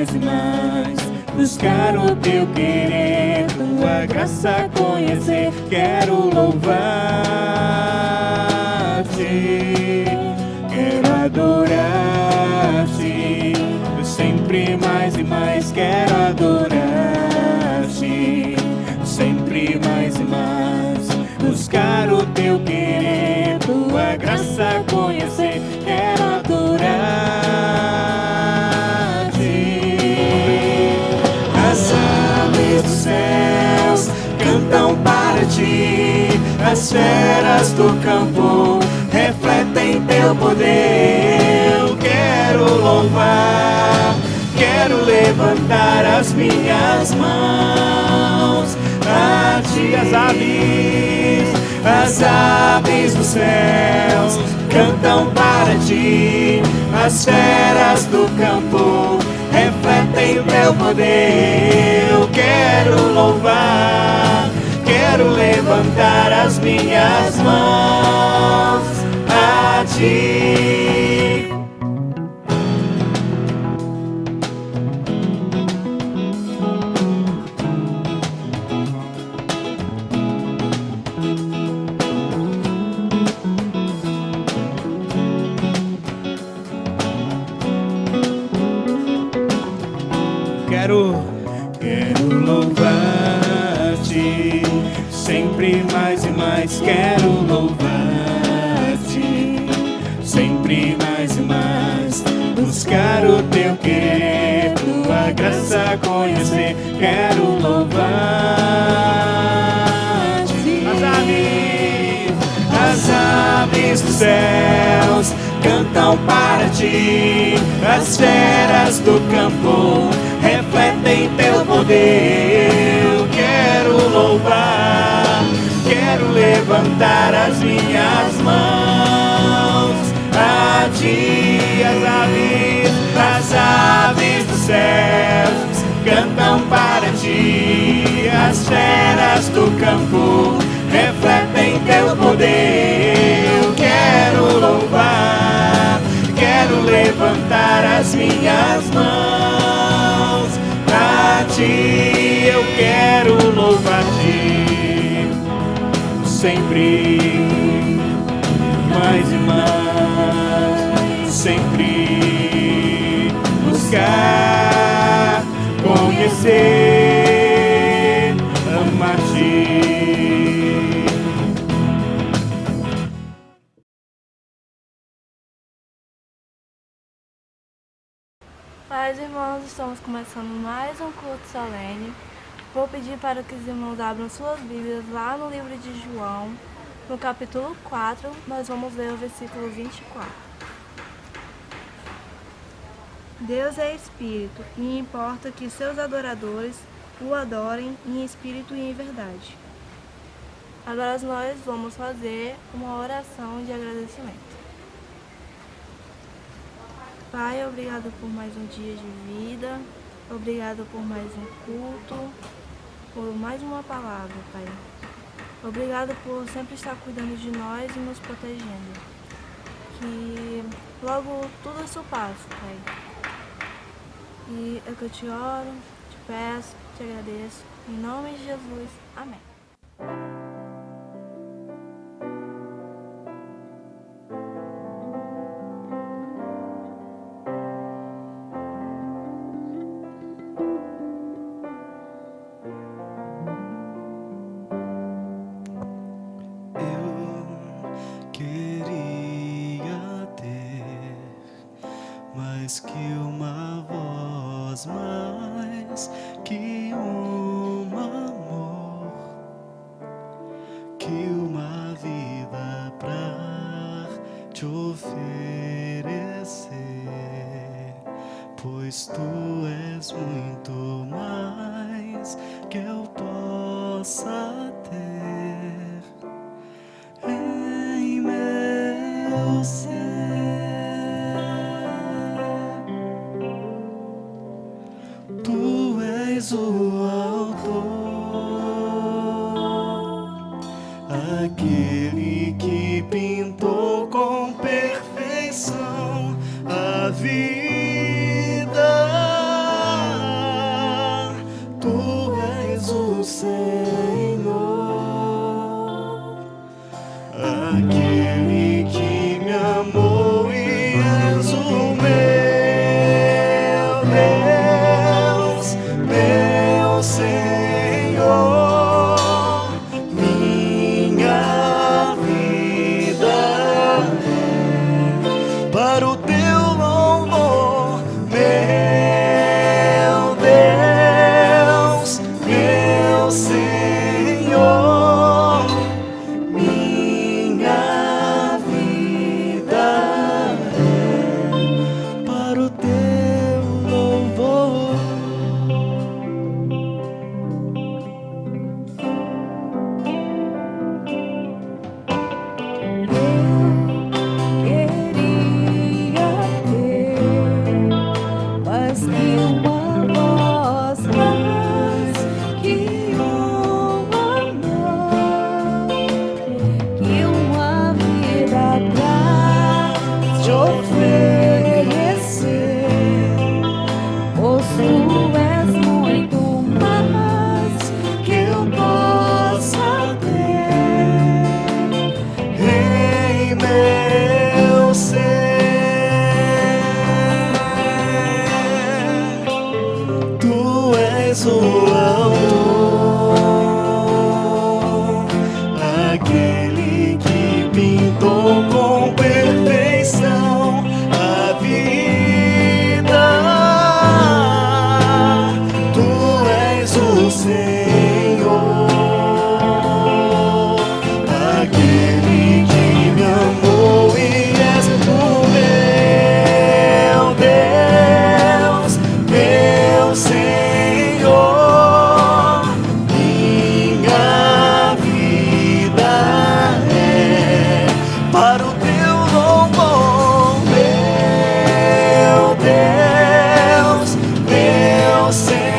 mais e mais buscar o teu querer, tua graça conhecer. Quero louvar-te, quero adorar-te, sempre mais e mais. Quero adorar-te, sempre mais e mais buscar o teu querer, tua graça conhecer. Quero adorar-te. As aves dos céus cantam para ti, as feras do campo refletem teu poder. Eu quero louvar, quero levantar as minhas mãos a ti. As aves dos céus cantam para ti, as feras do campo refletem o teu poder. Eu quero louvar, quero levantar as minhas mãos a ti. Quero louvar-te, sempre mais e mais. Quero louvar-te, sempre mais e mais buscar o teu querer, tua graça conhecer. Quero louvar-te. As aves dos céus cantam para ti, as feras do campo refletem teu poder. Eu quero louvar, quero levantar as minhas mãos a ti. As aves dos céus cantam para ti, as feras do campo refletem teu poder. Eu quero louvar, quero levantar as minhas mãos a ti. Eu quero louvar-te, sempre mais e mais, sempre buscar, conhecer, amar-te. Paz, irmãos, estamos começando mais um culto solene. Vou pedir para que os irmãos abram suas Bíblias lá no livro de João, no capítulo 4, nós vamos ler o versículo 24. Deus é Espírito e importa que seus adoradores o adorem em espírito e em verdade. Agora nós vamos fazer uma oração de agradecimento. Pai, obrigado por mais um dia de vida, obrigado por mais um culto, por mais uma palavra, Pai. Obrigado por sempre estar cuidando de nós e nos protegendo. Que logo tudo isso passe, Pai. E é que eu te oro, te peço, te agradeço. Em nome de Jesus. Amém. Que uma voz, mais que um amor, que uma vida pra te oferecer, pois tu és muito mais que eu possa ter em meu ser. O autor, aquele que pintou com perfeição a vida Senhor, aquele que me amou e és o meu Deus, meu Senhor. Minha vida é para o teu louvor, meu Deus, meu Senhor.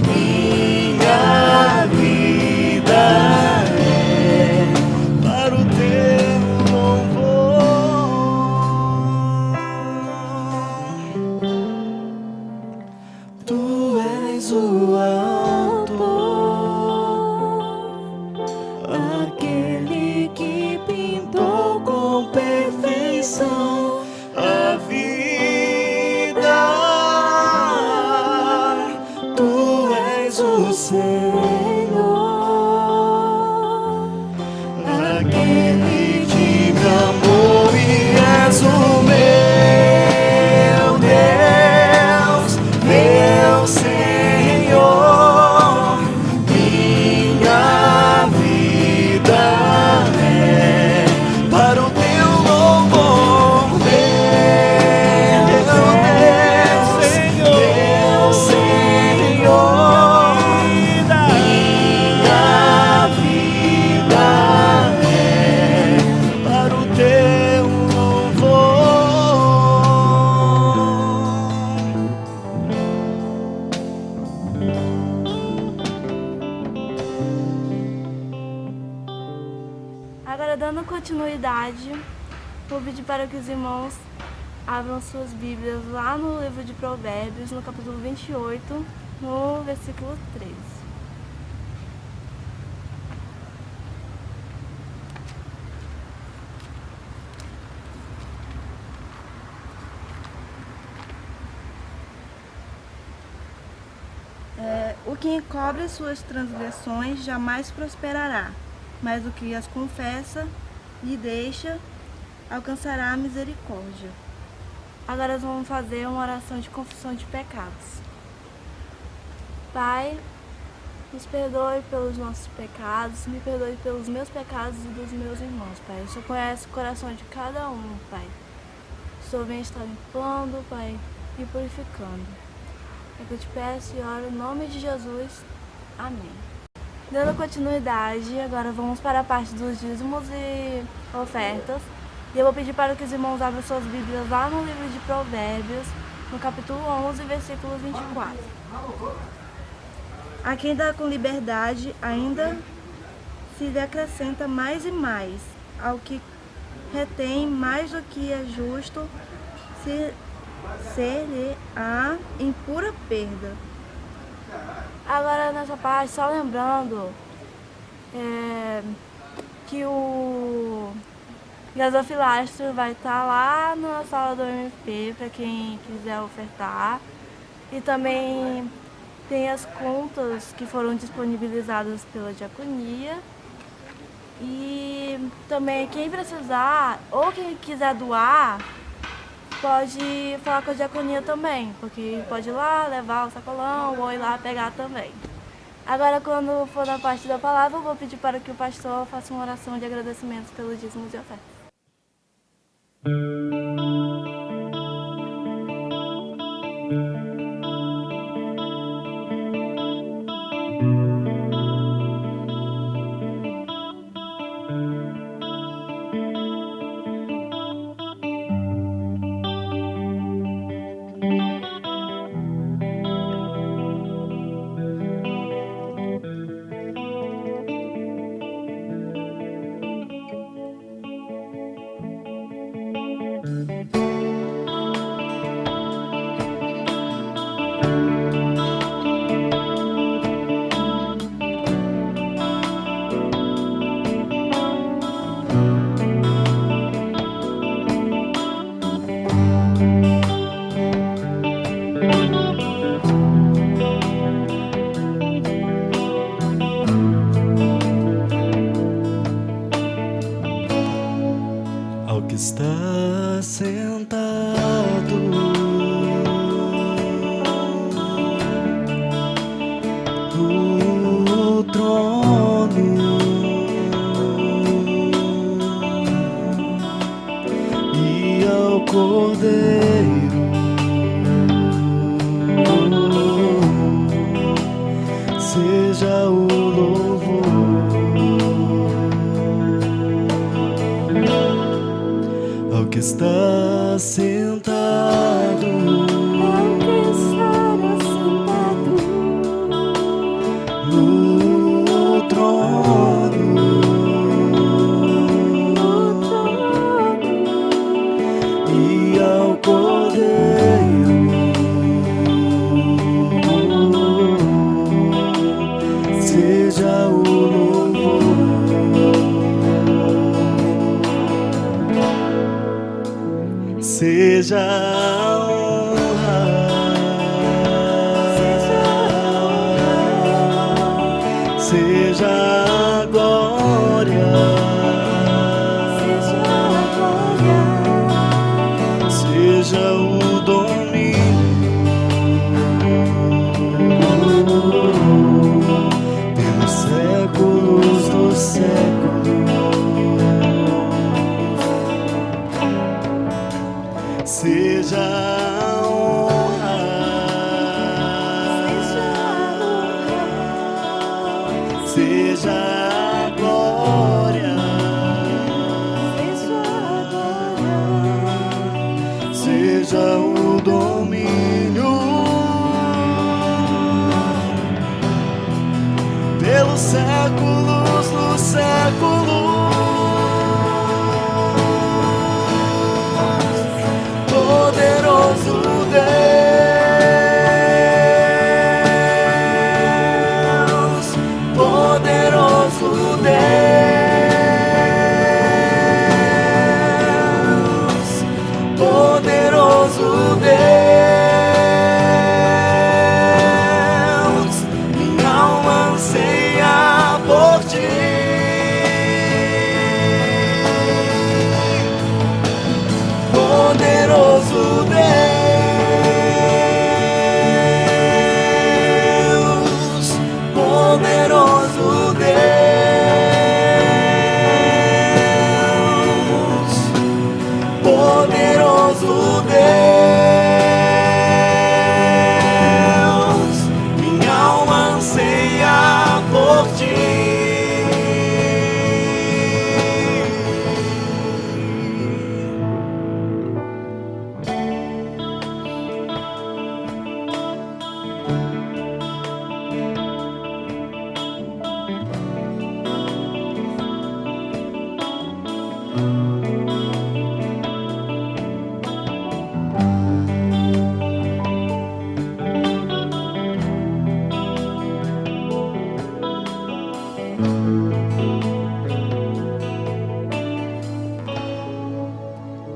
Minha vida é para o teu louvor. Tu és o autor, aquele que pintou com perfeição a vida. Tu és o Senhor, aquele que me amou e és o meu Deus, meu Senhor. Minha vida é para o teu louvor, meu Deus, meu Senhor. Minha vida é para o teu louvor. Agora, dando continuidade, vou pedir para que os irmãos abram suas Bíblias lá no livro de Provérbios, no capítulo 28, no versículo 13. O que encobre suas transgressões jamais prosperará, mas o que as confessa e deixa alcançará a misericórdia. Agora nós vamos fazer uma oração de confissão de pecados. Pai, nos perdoe pelos nossos pecados, me perdoe pelos meus pecados e dos meus irmãos, Pai. O Senhor conhece o coração de cada um, Pai. O Senhor vem estar limpando, Pai, e purificando. É que eu te peço e oro em nome de Jesus. Amém. Dando continuidade, agora vamos para a parte dos dízimos e ofertas. E eu vou pedir para que os irmãos abram suas Bíblias lá no livro de Provérbios, no capítulo 11, versículo 24. A quem dá com liberdade ainda se lhe acrescenta mais e mais. Ao que retém mais do que é justo, ser-lhe-á em pura perda. Agora nessa parte, só lembrando que o gasofilastro vai estar lá na sala do MP para quem quiser ofertar. E também tem as contas que foram disponibilizadas pela diaconia. E também quem precisar ou quem quiser doar, pode falar com a diaconia também, porque pode ir lá levar o sacolão ou ir lá pegar também. Agora, quando for na parte da palavra, eu vou pedir para que o pastor faça uma oração de agradecimento pelos dízimos e ofertas. Está sentado Cordeiro, seja o louvor ao que está sentado no trono, e ao Cordeiro seja o louvor, seja a honra, seja a glória, seja o domínio pelos séculos dos séculos. Seja a honra, seja a glória, seja o domínio pelos séculos dos séculos. Poderoso Deus, poderoso Deus, poderoso Deus, minha alma anseia por ti. Poderoso Deus, poderoso Deus, poderoso Deus, minha alma anseia por ti.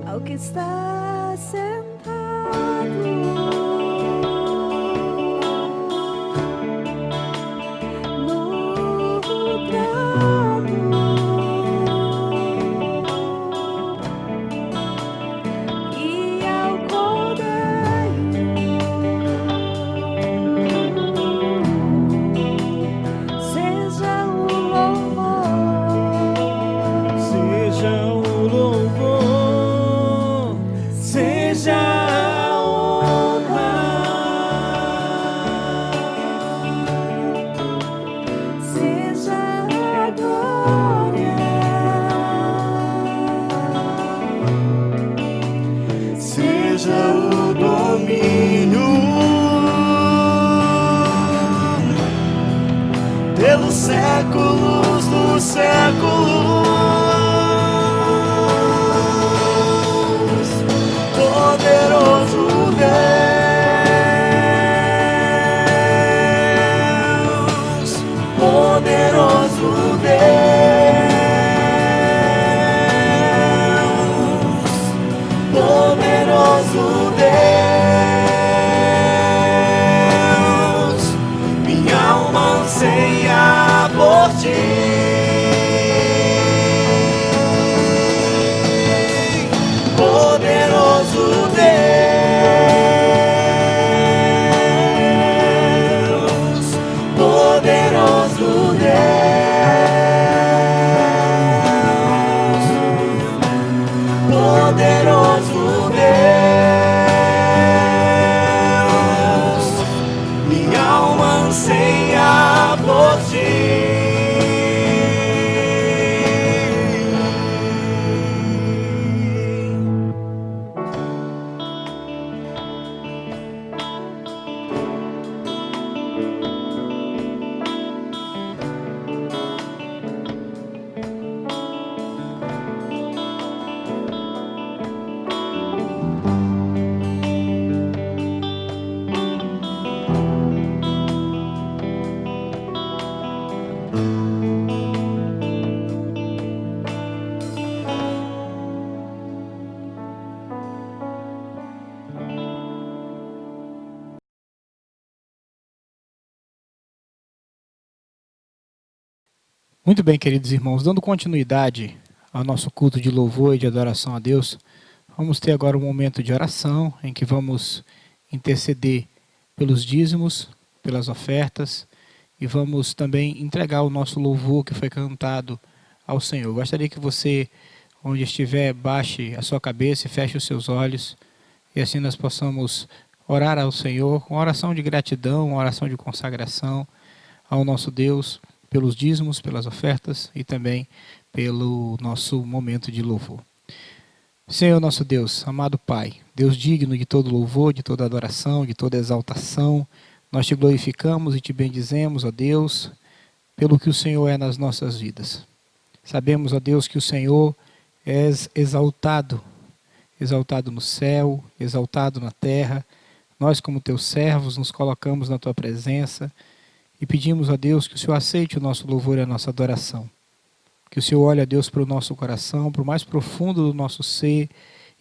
Ao que está sentado no trono, e ao Cordeiro seja o louvor, Seja o louvor, seja a honra, seja a glória, Seja o domínio pelos séculos dos séculos. Poderoso Deus, poderoso Deus, poderoso Deus, minha alma anseia por ti. Poderoso Deus, poderoso Deus, poderoso Deus. Muito bem, queridos irmãos, dando continuidade ao nosso culto de louvor e de adoração a Deus, vamos ter agora um momento de oração em que vamos interceder pelos dízimos, pelas ofertas e vamos também entregar o nosso louvor que foi cantado ao Senhor. Gostaria que você, onde estiver, baixe a sua cabeça e feche os seus olhos e assim nós possamos orar ao Senhor com oração de gratidão, uma oração de consagração ao nosso Deus, pelos dízimos, pelas ofertas e também pelo nosso momento de louvor. Senhor nosso Deus, amado Pai, Deus digno de todo louvor, de toda adoração, de toda exaltação, nós te glorificamos e te bendizemos, ó Deus, pelo que o Senhor é nas nossas vidas. Sabemos, ó Deus, que o Senhor é exaltado, exaltado no céu, exaltado na terra. Nós, como teus servos, nos colocamos na tua presença e pedimos a Deus que o Senhor aceite o nosso louvor e a nossa adoração. Que o Senhor olhe, a Deus, para o nosso coração, para o mais profundo do nosso ser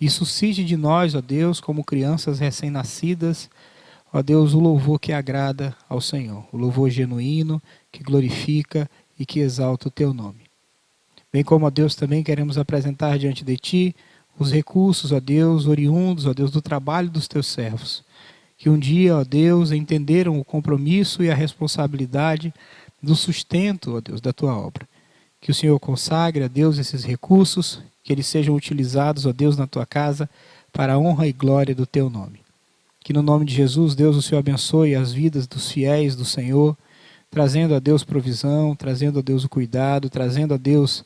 e suscite de nós, ó Deus, como crianças recém-nascidas, ó Deus, o louvor que agrada ao Senhor. O louvor genuíno, que glorifica e que exalta o teu nome. Bem como, ó Deus, também queremos apresentar diante de ti os recursos, ó Deus, oriundos, ó Deus, do trabalho dos teus servos. Que um dia, ó Deus, entenderam o compromisso e a responsabilidade do sustento, ó Deus, da tua obra. Que o Senhor consagre, ó Deus, esses recursos, que eles sejam utilizados, ó Deus, na tua casa, para a honra e glória do teu nome. Que no nome de Jesus, Deus, o Senhor abençoe as vidas dos fiéis do Senhor, trazendo a Deus provisão, trazendo a Deus o cuidado, trazendo a Deus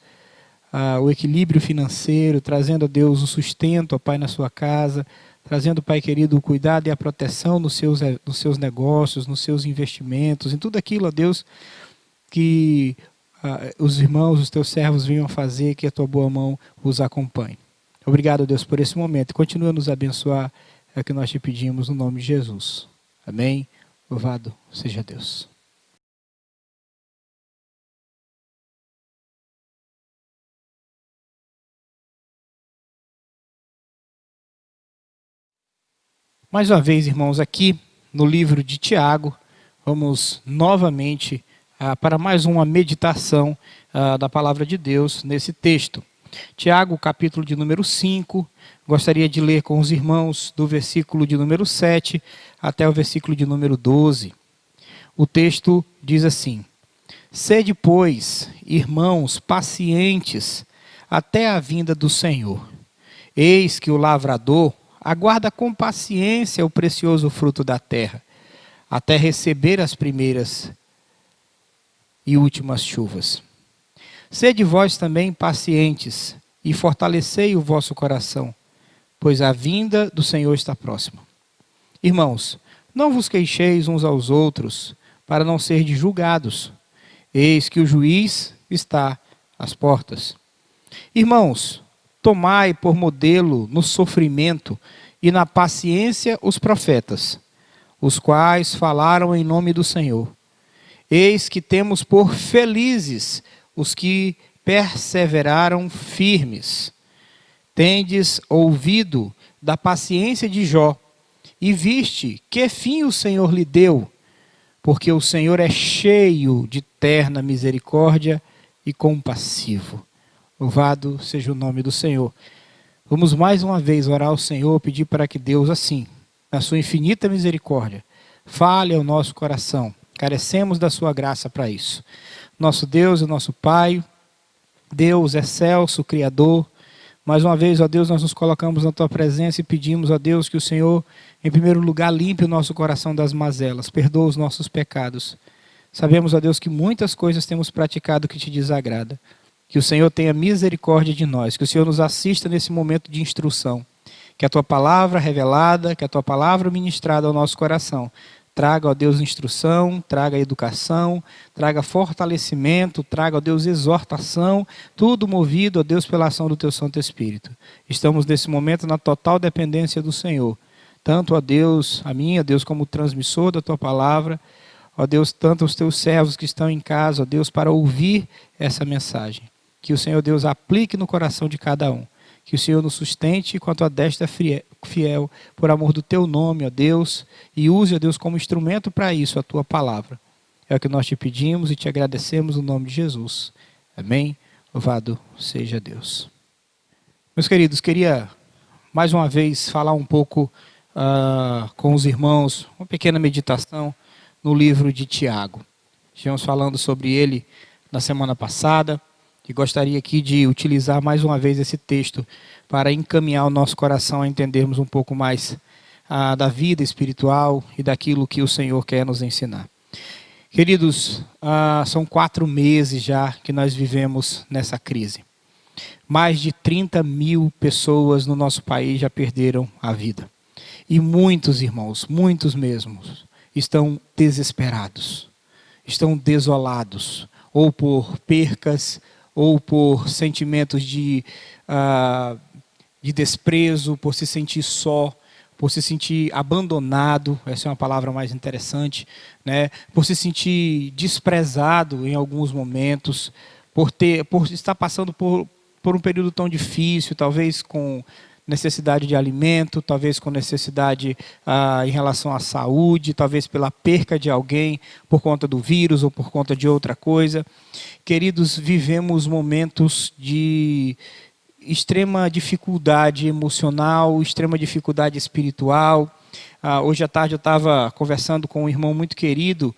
o equilíbrio financeiro, trazendo a Deus o sustento, ó Pai, na sua casa, trazendo, Pai querido, o cuidado e a proteção nos seus negócios, nos seus investimentos, em tudo aquilo, ó Deus, que os irmãos, os teus servos venham fazer, que a tua boa mão os acompanhe. Obrigado, Deus, por esse momento. Continua a nos abençoar, é o que nós te pedimos no nome de Jesus. Amém. Louvado seja Deus. Mais uma vez, irmãos, aqui no livro de Tiago, vamos novamente para mais uma meditação da palavra de Deus nesse texto. Tiago, capítulo de número 5, gostaria de ler com os irmãos do versículo de número 7 até o versículo de número 12. O texto diz assim: Sede, pois, irmãos, pacientes até a vinda do Senhor. Eis que o lavrador aguarda com paciência o precioso fruto da terra, até receber as primeiras e últimas chuvas. Sede vós também pacientes e fortalecei o vosso coração, pois a vinda do Senhor está próxima. Irmãos, não vos queixeis uns aos outros, para não serdes julgados. Eis que o juiz está às portas. Irmãos, tomai por modelo no sofrimento e na paciência os profetas, os quais falaram em nome do Senhor. Eis que temos por felizes os que perseveraram firmes. Tendes ouvido da paciência de Jó, e viste que fim o Senhor lhe deu, porque o Senhor é cheio de terna misericórdia e compassivo. Louvado seja o nome do Senhor. Vamos mais uma vez orar ao Senhor, pedir para que Deus, assim, na sua infinita misericórdia, fale ao nosso coração. Carecemos da sua graça para isso. Nosso Deus e nosso Pai, Deus excelso, Criador, mais uma vez, ó Deus, nós nos colocamos na tua presença e pedimos, ó Deus, que o Senhor, em primeiro lugar, limpe o nosso coração das mazelas, perdoa os nossos pecados. Sabemos, ó Deus, que muitas coisas temos praticado que te desagrada. Que o Senhor tenha misericórdia de nós, que o Senhor nos assista nesse momento de instrução. Que a tua palavra revelada, que a tua palavra ministrada ao nosso coração traga, ó Deus, instrução, traga educação, traga fortalecimento, traga, ó Deus, exortação, tudo movido, ó Deus, pela ação do teu Santo Espírito. Estamos nesse momento na total dependência do Senhor. Tanto, ó Deus, a mim, ó Deus, como transmissor da tua palavra, ó Deus, tanto os teus servos que estão em casa, ó Deus, para ouvir essa mensagem. Que o Senhor, Deus, aplique no coração de cada um. Que o Senhor nos sustente com a tua destra fiel, por amor do teu nome, ó Deus, e use, ó Deus, como instrumento para isso a tua palavra. É o que nós te pedimos e te agradecemos no nome de Jesus. Amém? Louvado seja Deus. Meus queridos, queria mais uma vez falar um pouco com os irmãos, uma pequena meditação no livro de Tiago. Estivemos falando sobre ele na semana passada e gostaria aqui de utilizar mais uma vez esse texto para encaminhar o nosso coração a entendermos um pouco mais da vida espiritual e daquilo que o Senhor quer nos ensinar. Queridos, são 4 meses já que nós vivemos nessa crise. Mais de 30 mil pessoas no nosso país já perderam a vida. E muitos irmãos, muitos mesmos, estão desesperados, estão desolados, ou por percas, ou por sentimentos de desprezo, por se sentir só, por se sentir abandonado, essa é uma palavra mais interessante, né? Por se sentir desprezado em alguns momentos, por estar passando por um período tão difícil, talvez com necessidade de alimento, talvez com necessidade em relação à saúde, talvez pela perca de alguém por conta do vírus ou por conta de outra coisa. Queridos, vivemos momentos de extrema dificuldade emocional, extrema dificuldade espiritual. Hoje à tarde eu estava conversando com um irmão muito querido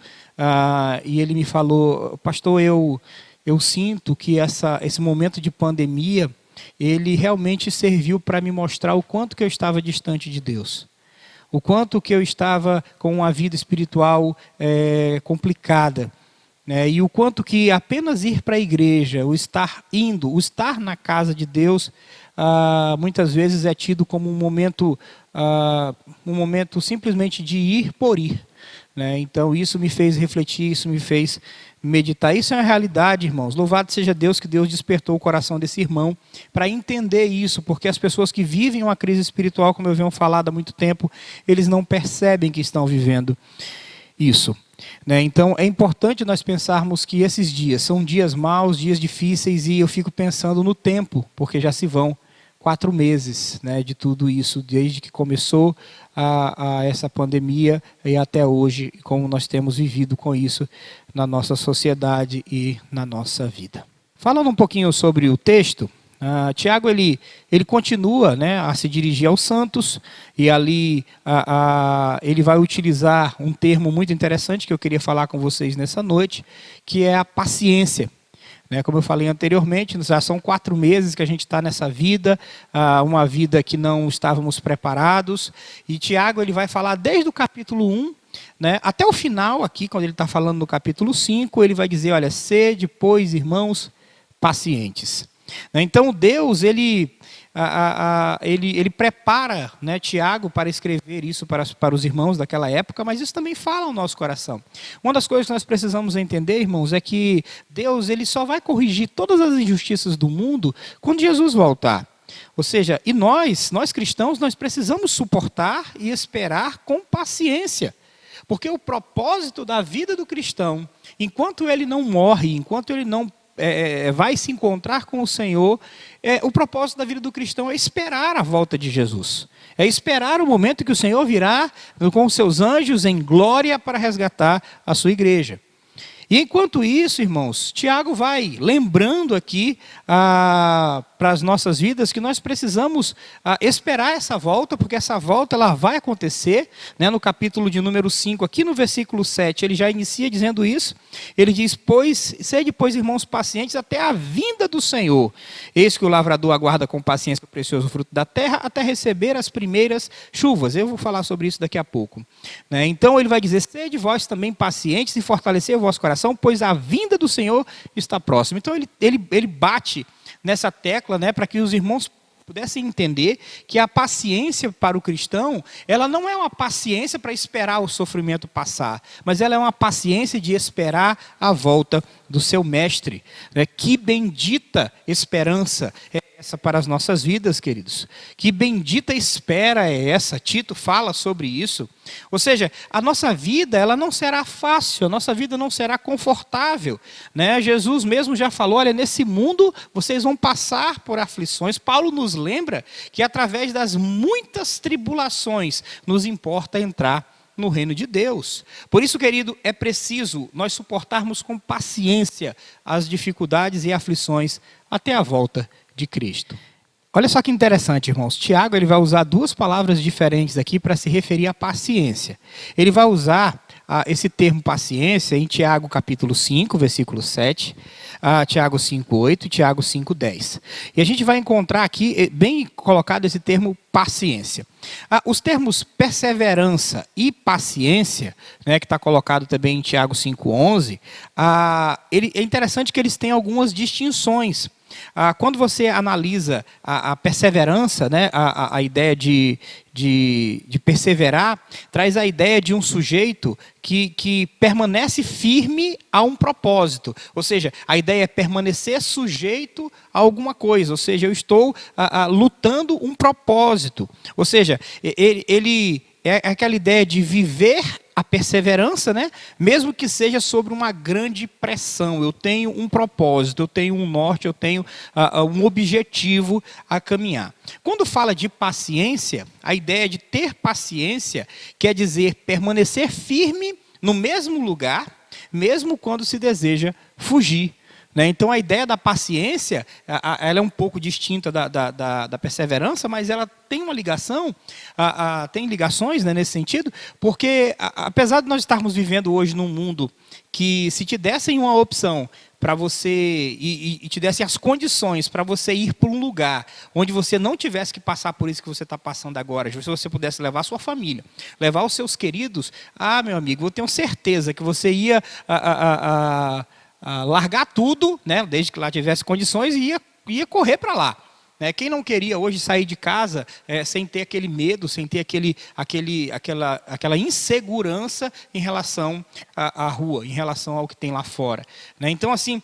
e ele me falou: pastor, eu sinto que esse momento de pandemia, ele realmente serviu para me mostrar o quanto que eu estava distante de Deus. O quanto que eu estava com uma vida espiritual complicada. Né? E o quanto que apenas ir para a igreja, o estar na casa de Deus, muitas vezes é tido como um momento simplesmente de ir por ir. Né? Então isso me fez refletir, isso me fez meditar. Isso é uma realidade, irmãos. Louvado seja Deus que Deus despertou o coração desse irmão para entender isso, porque as pessoas que vivem uma crise espiritual, como eu venho falado há muito tempo, eles não percebem que estão vivendo isso. Né? Então é importante nós pensarmos que esses dias são dias maus, dias difíceis, e eu fico pensando no tempo, porque já se vão 4 meses, né, de tudo isso, desde que começou essa pandemia e até hoje, como nós temos vivido com isso na nossa sociedade e na nossa vida. Falando um pouquinho sobre o texto, Tiago ele continua, né, a se dirigir aos santos, e ali ele vai utilizar um termo muito interessante que eu queria falar com vocês nessa noite, que é a paciência. Como eu falei anteriormente, já são 4 meses que a gente está nessa vida, uma vida que não estávamos preparados, e Tiago ele vai falar desde o capítulo 1, né, até o final aqui, quando ele está falando no capítulo 5, ele vai dizer: olha, sede, pois, irmãos, pacientes. Então Deus ele prepara, né, Tiago para escrever isso para os irmãos daquela época, mas isso também fala ao nosso coração. Uma das coisas que nós precisamos entender, irmãos, é que Deus ele só vai corrigir todas as injustiças do mundo quando Jesus voltar. Ou seja, e nós cristãos, nós precisamos suportar e esperar com paciência. Porque o propósito da vida do cristão, enquanto ele não morre, enquanto ele não vai se encontrar com o Senhor, o propósito da vida do cristão é esperar a volta de Jesus. É esperar o momento que o Senhor virá com os seus anjos em glória para resgatar a sua igreja. E enquanto isso, irmãos, Tiago vai lembrando aqui para as nossas vidas que nós precisamos esperar essa volta, porque essa volta ela vai acontecer, né? No capítulo de número 5, aqui no versículo 7, ele já inicia dizendo isso. Ele diz: sede, pois, irmãos, pacientes até a vinda do Senhor. Eis que o lavrador aguarda com paciência o precioso fruto da terra até receber as primeiras chuvas. Eu vou falar sobre isso daqui a pouco. Né? Então ele vai dizer: sede vós também pacientes e fortalecer o vosso coração, pois a vinda do Senhor está próxima. Então ele bate nessa tecla, né, para que os irmãos pudessem entender que a paciência para o cristão, ela não é uma paciência para esperar o sofrimento passar, mas ela é uma paciência de esperar a volta do seu mestre. Né? Que bendita esperança é essa para as nossas vidas, queridos. Que bendita espera é essa. Tito fala sobre isso. Ou seja, a nossa vida ela não será fácil, a nossa vida não será confortável. Né? Jesus mesmo já falou: olha, nesse mundo vocês vão passar por aflições. Paulo nos lembra que através das muitas tribulações nos importa entrar no reino de Deus. Por isso, querido, é preciso nós suportarmos com paciência as dificuldades e aflições até a volta de Cristo. Olha só que interessante, irmãos. Tiago ele vai usar duas palavras diferentes aqui para se referir à paciência. Ele vai usar esse termo paciência em Tiago capítulo 5, versículo 7, Tiago 5:8 e Tiago 5:10. E a gente vai encontrar aqui, bem colocado esse termo paciência. Os termos perseverança e paciência, né, que está colocado também em Tiago 5:11, é interessante que eles têm algumas distinções. Quando você analisa a perseverança, né, a ideia de perseverar, traz a ideia de um sujeito que permanece firme a um propósito. Ou seja, a ideia é permanecer sujeito a alguma coisa. Ou seja, eu estou lutando um propósito. Ou seja, ele é aquela ideia de viver a perseverança, né? Mesmo que seja sobre uma grande pressão. Eu tenho um propósito, eu tenho um norte, eu tenho um objetivo a caminhar. Quando fala de paciência, a ideia de ter paciência quer dizer permanecer firme no mesmo lugar, mesmo quando se deseja fugir. Então, a ideia da paciência, ela é um pouco distinta da perseverança, mas ela tem uma ligação, tem ligações, né, nesse sentido, porque apesar de nós estarmos vivendo hoje num mundo que se te dessem uma opção para você, e te dessem as condições para você ir para um lugar onde você não tivesse que passar por isso que você está passando agora, se você pudesse levar a sua família, levar os seus queridos, meu amigo, eu tenho certeza que você ia largar tudo, né, desde que lá tivesse condições, e ia correr para lá. Quem não queria hoje sair de casa sem ter aquele medo, sem ter aquela insegurança em relação à rua, em relação ao que tem lá fora. Então, assim,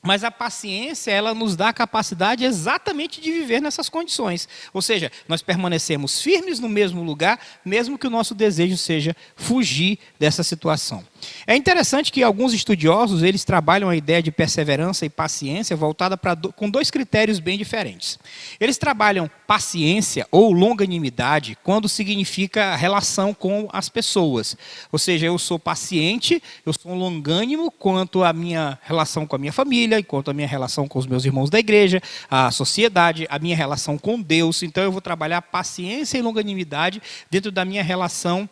mas a paciência, ela nos dá a capacidade exatamente de viver nessas condições. Ou seja, nós permanecemos firmes no mesmo lugar, mesmo que o nosso desejo seja fugir dessa situação. É interessante que alguns estudiosos, eles trabalham a ideia de perseverança e paciência voltada com dois critérios bem diferentes. Eles trabalham paciência ou longanimidade quando significa relação com as pessoas. Ou seja, eu sou paciente, eu sou longânimo quanto à minha relação com a minha família, quanto à minha relação com os meus irmãos da igreja, a sociedade, a minha relação com Deus. Então, eu vou trabalhar paciência e longanimidade dentro da minha relação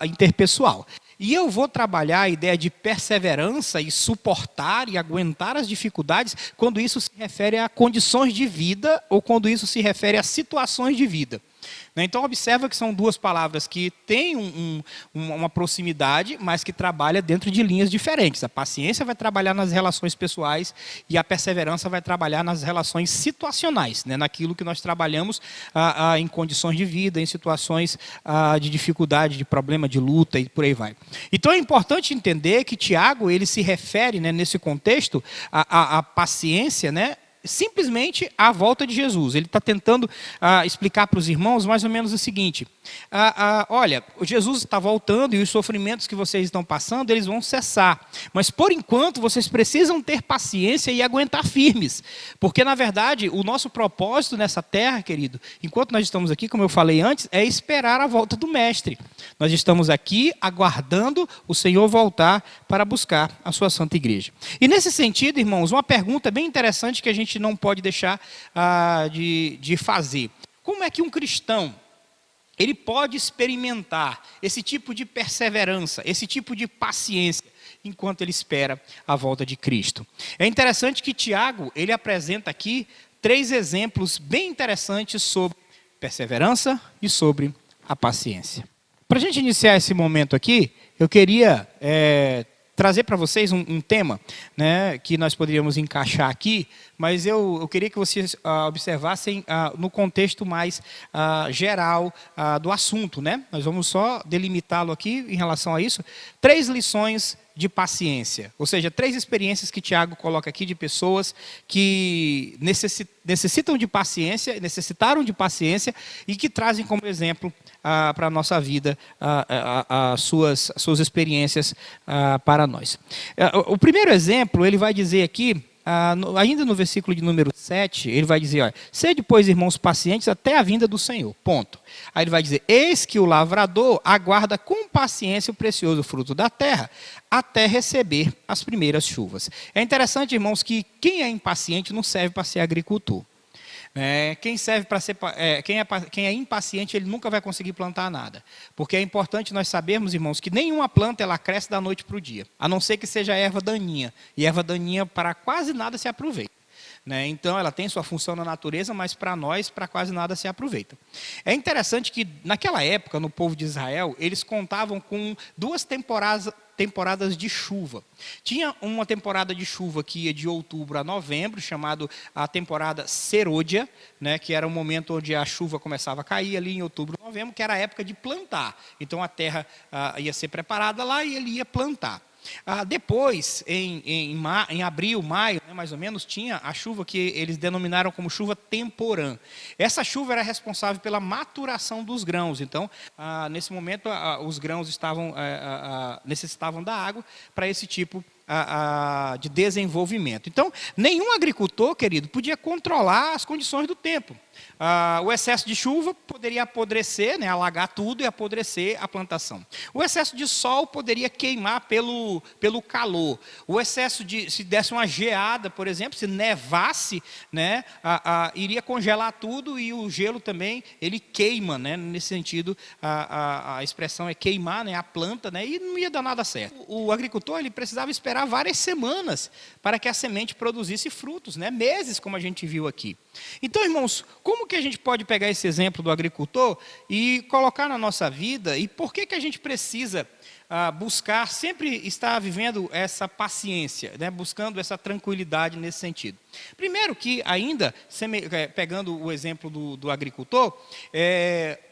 interpessoal. E eu vou trabalhar a ideia de perseverança e suportar e aguentar as dificuldades quando isso se refere a condições de vida ou quando isso se refere a situações de vida. Então, observa que são duas palavras que têm uma proximidade, mas que trabalham dentro de linhas diferentes. A paciência vai trabalhar nas relações pessoais e a perseverança vai trabalhar nas relações situacionais, naquilo que nós trabalhamos em condições de vida, em situações de dificuldade, de problema, de luta e por aí vai. Então, é importante entender que Tiago, ele se refere, nesse contexto, à paciência, simplesmente à volta de Jesus. Ele está tentando explicar para os irmãos mais ou menos o seguinte: olha, Jesus está voltando e os sofrimentos que vocês estão passando, eles vão cessar. Mas, por enquanto, vocês precisam ter paciência e aguentar firmes. Porque, na verdade, o nosso propósito nessa terra, querido, enquanto nós estamos aqui, como eu falei antes, é esperar a volta do Mestre. Nós estamos aqui aguardando o Senhor voltar para buscar a sua Santa Igreja. E, nesse sentido, irmãos, uma pergunta bem interessante que a gente não pode deixar de fazer. Como é que um cristão ele pode experimentar esse tipo de perseverança, esse tipo de paciência, enquanto ele espera a volta de Cristo? É interessante que Tiago, ele apresenta aqui 3 exemplos bem interessantes sobre perseverança e sobre a paciência. Para a gente iniciar esse momento aqui, eu queria trazer para vocês um tema, que nós poderíamos encaixar aqui, mas eu queria que vocês observassem no contexto mais geral do assunto. Nós vamos só delimitá-lo aqui em relação a isso. 3 lições de paciência, ou seja, 3 experiências que Tiago coloca aqui de pessoas que necessitaram de paciência e que trazem como exemplo para a nossa vida as suas experiências para nós. O primeiro exemplo, ele vai dizer aqui ainda no versículo de número 7, ele vai dizer, olha, sede, pois, irmãos, pacientes até a vinda do Senhor, ponto. Aí ele vai dizer, eis que o lavrador aguarda com paciência o precioso fruto da terra, até receber as primeiras chuvas. É interessante, irmãos, que quem é impaciente não serve para ser agricultor. Quem serve para ser, quem é impaciente, ele nunca vai conseguir plantar nada. Porque é importante nós sabermos, irmãos, que nenhuma planta ela cresce da noite para o dia, a não ser que seja erva daninha. E erva daninha para quase nada se aproveita. Então ela tem sua função na natureza, mas para nós, para quase nada se aproveita. É interessante que naquela época, no povo de Israel, eles contavam com 2 temporadas de chuva. Tinha uma temporada de chuva que ia de outubro a novembro, chamado a temporada serôdia, que era o momento onde a chuva começava a cair ali em outubro, novembro, que era a época de plantar. Então a terra ia ser preparada lá e ele ia plantar. Depois, em abril, maio, mais ou menos, tinha a chuva que eles denominaram como chuva temporã. Essa chuva era responsável pela maturação dos grãos. Então, nesse momento, os grãos necessitavam da água para esse tipo de desenvolvimento. Então, nenhum agricultor, querido, podia controlar as condições do tempo. O excesso de chuva poderia apodrecer, alagar tudo e apodrecer a plantação. O excesso de sol poderia queimar pelo calor. O excesso se desse uma geada, por exemplo, se nevasse, iria congelar tudo, e o gelo também, ele queima, nesse sentido, a expressão é queimar, a planta, e não ia dar nada certo. O agricultor ele precisava esperar várias semanas para que a semente produzisse frutos, meses, como a gente viu aqui. Então, irmãos, como que a gente pode pegar esse exemplo do agricultor e colocar na nossa vida, e por que a gente precisa buscar sempre estar vivendo essa paciência, buscando essa tranquilidade nesse sentido? Primeiro que ainda, pegando o exemplo do agricultor,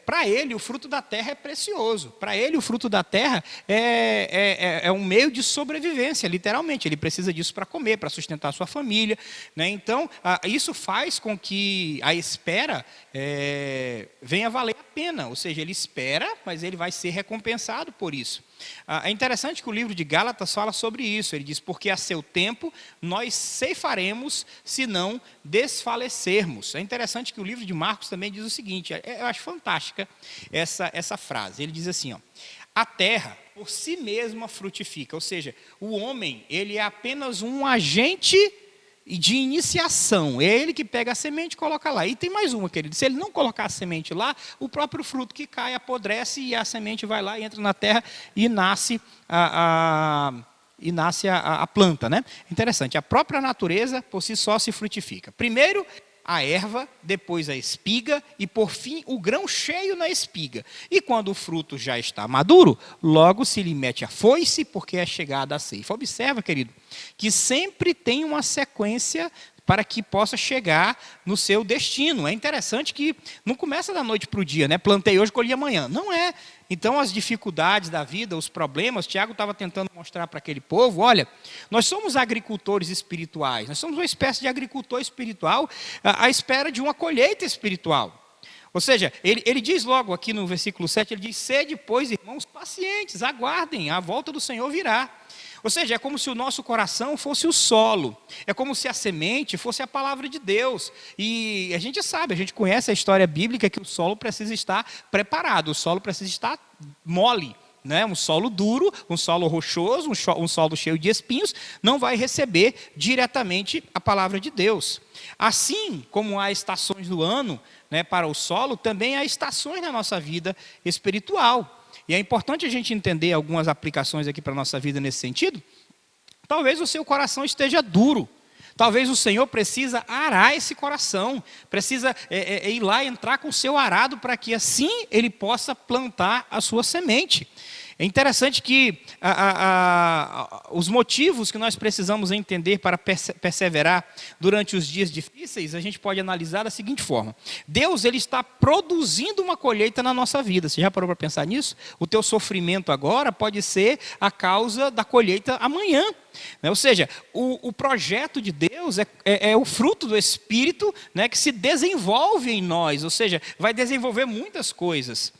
para ele o fruto da terra é precioso. Para ele o fruto da terra é um meio de sobrevivência, literalmente. Ele precisa disso para comer, para sustentar a sua família. Então, isso faz com que a espera venha valer a pena. Ou seja, ele espera, mas ele vai ser recompensado por isso. É interessante que o livro de Gálatas fala sobre isso. Ele diz, porque a seu tempo nós ceifaremos, se não desfalecermos. É interessante que o livro de Marcos também diz o seguinte, eu acho fantástica essa frase. Ele diz assim, a terra por si mesma frutifica. Ou seja, o homem ele é apenas um agente de iniciação. É ele que pega a semente e coloca lá. E tem mais uma, querido. Se ele não colocar a semente lá, o próprio fruto que cai apodrece e a semente vai lá e entra na terra e nasce a planta. Interessante. A própria natureza, por si só, se frutifica. Primeiro, a erva, depois a espiga e, por fim, o grão cheio na espiga. E quando o fruto já está maduro, logo se lhe mete a foice, porque é chegada a ceifa. Observa, querido, que sempre tem uma sequência para que possa chegar no seu destino. É interessante que não começa da noite para o dia, plantei hoje, colhi amanhã. Não é. Então, as dificuldades da vida, os problemas, Tiago estava tentando mostrar para aquele povo, olha, nós somos agricultores espirituais, nós somos uma espécie de agricultor espiritual à espera de uma colheita espiritual. Ou seja, ele diz logo aqui no versículo 7, ele diz, sede, pois, irmãos, pacientes, aguardem, a volta do Senhor virá. Ou seja, é como se o nosso coração fosse o solo. É como se a semente fosse a palavra de Deus. E a gente sabe, a gente conhece a história bíblica que o solo precisa estar preparado. O solo precisa estar mole. Um solo duro, um solo rochoso, um solo cheio de espinhos, não vai receber diretamente a palavra de Deus. Assim como há estações do ano para o solo, também há estações na nossa vida espiritual. E é importante a gente entender algumas aplicações aqui para a nossa vida nesse sentido. Talvez o seu coração esteja duro. Talvez o Senhor precisa arar esse coração. Precisa ir lá, entrar com o seu arado para que assim ele possa plantar a sua semente. É interessante que os motivos que nós precisamos entender para perseverar durante os dias difíceis, a gente pode analisar da seguinte forma. Deus ele está produzindo uma colheita na nossa vida. Você já parou para pensar nisso? O teu sofrimento agora pode ser a causa da colheita amanhã. Ou seja, o projeto de Deus é o fruto do Espírito que se desenvolve em nós. Ou seja, vai desenvolver muitas coisas.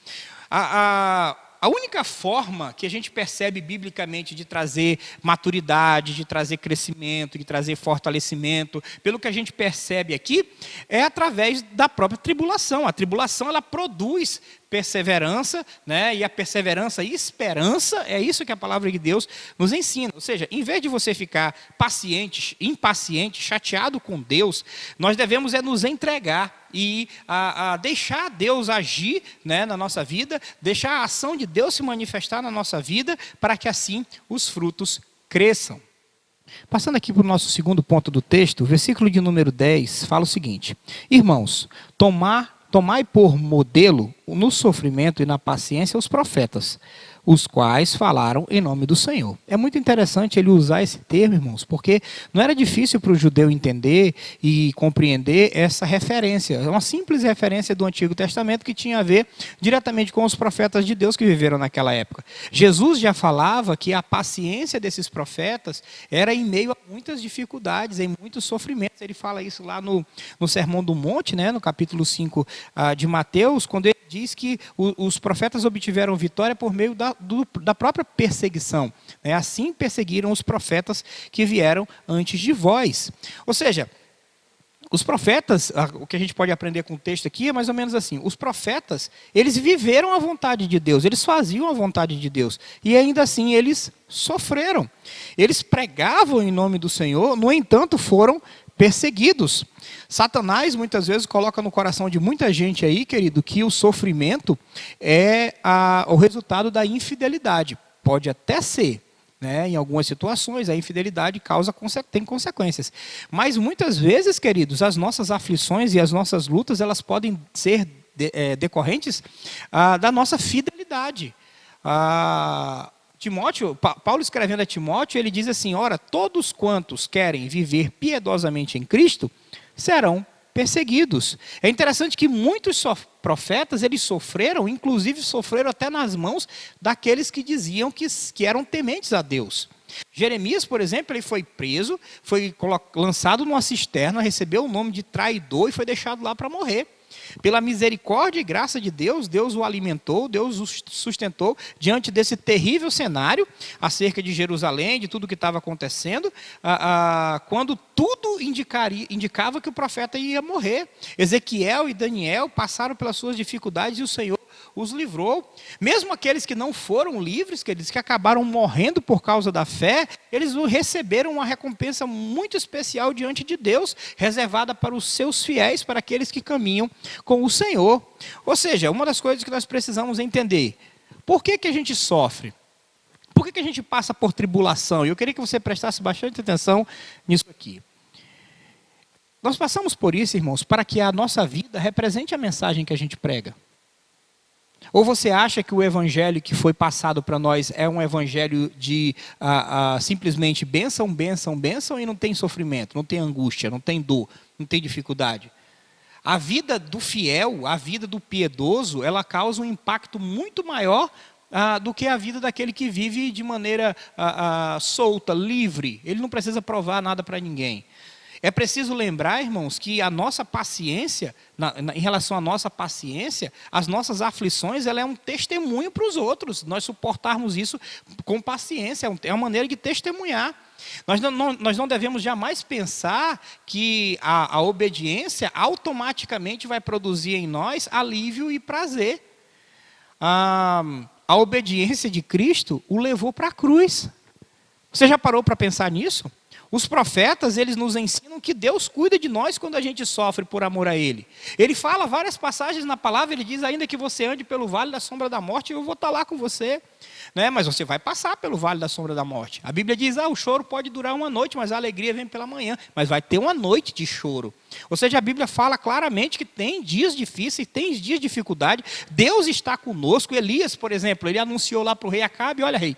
A única forma que a gente percebe biblicamente de trazer maturidade, de trazer crescimento, de trazer fortalecimento, pelo que a gente percebe aqui, é através da própria tribulação. A tribulação, ela produz perseverança, né? E a perseverança e esperança, é isso que a palavra de Deus nos ensina. Ou seja, em vez de você ficar paciente, impaciente, chateado com Deus, nós devemos nos entregar e deixar Deus agir, né, na nossa vida, deixar a ação de Deus se manifestar na nossa vida, para que assim os frutos cresçam. Passando aqui para o nosso segundo ponto do texto, o versículo de número 10 fala o seguinte: irmãos, tomai por modelo no sofrimento e na paciência os profetas, os quais falaram em nome do Senhor. É muito interessante ele usar esse termo, irmãos, porque não era difícil para o judeu entender e compreender essa referência. É uma simples referência do Antigo Testamento que tinha a ver diretamente com os profetas de Deus que viveram naquela época. Jesus já falava que a paciência desses profetas era em meio a muitas dificuldades, em muitos sofrimentos. Ele fala isso lá no Sermão do Monte, né, no capítulo 5 de Mateus, quando ele diz que os profetas obtiveram vitória por meio da própria perseguição. Né? Assim perseguiram os profetas que vieram antes de vós. Ou seja, os profetas, o que a gente pode aprender com o texto aqui é mais ou menos assim: os profetas, eles viveram a vontade de Deus, eles faziam a vontade de Deus, e ainda assim eles sofreram. Eles pregavam em nome do Senhor, no entanto foram perseguidos. Satanás muitas vezes coloca no coração de muita gente aí, querido, que o sofrimento é o resultado da infidelidade. Pode até ser, né? Em algumas situações a infidelidade tem consequências. Mas muitas vezes, queridos, as nossas aflições e as nossas lutas, elas podem ser decorrentes da nossa fidelidade. Paulo escrevendo a Timóteo, ele diz assim: ora, todos quantos querem viver piedosamente em Cristo serão perseguidos. É interessante que muitos profetas, eles sofreram, inclusive sofreram até nas mãos daqueles que diziam que eram tementes a Deus. Jeremias, por exemplo, ele foi preso, foi lançado numa cisterna, recebeu o nome de traidor e foi deixado lá para morrer. Pela misericórdia e graça de Deus, Deus o alimentou, Deus o sustentou diante desse terrível cenário acerca de Jerusalém, de tudo que estava acontecendo, quando tudo indicava que o profeta ia morrer. Ezequiel e Daniel passaram pelas suas dificuldades e o Senhor os livrou. Mesmo aqueles que não foram livres, que acabaram morrendo por causa da fé, eles receberam uma recompensa muito especial diante de Deus, reservada para os seus fiéis, para aqueles que caminham com o Senhor. Ou seja, uma das coisas que nós precisamos entender: por que a gente sofre? Por que a gente passa por tribulação? E eu queria que você prestasse bastante atenção nisso aqui. Nós passamos por isso, irmãos, para que a nossa vida represente a mensagem que a gente prega. Ou você acha que o evangelho que foi passado para nós é um evangelho de simplesmente bênção, bênção, bênção, e não tem sofrimento, não tem angústia, não tem dor, não tem dificuldade? A vida do fiel, a vida do piedoso, ela causa um impacto muito maior do que a vida daquele que vive de maneira solta, livre. Ele não precisa provar nada para ninguém. É preciso lembrar, irmãos, que a nossa paciência, em relação à nossa paciência, as nossas aflições, ela é um testemunho para os outros. Nós suportarmos isso com paciência, é uma maneira de testemunhar. Nós não devemos jamais pensar que a obediência automaticamente vai produzir em nós alívio e prazer. A obediência de Cristo o levou para a cruz. Você já parou para pensar nisso? Os profetas, eles nos ensinam que Deus cuida de nós quando a gente sofre por amor a Ele. Ele fala várias passagens na palavra, ele diz: ainda que você ande pelo vale da sombra da morte, eu vou estar lá com você. Né? Mas você vai passar pelo vale da sombra da morte. A Bíblia diz: o choro pode durar uma noite, mas a alegria vem pela manhã. Mas vai ter uma noite de choro. Ou seja, a Bíblia fala claramente que tem dias difíceis, tem dias de dificuldade. Deus está conosco. Elias, por exemplo, ele anunciou lá para o rei Acabe: olha, rei,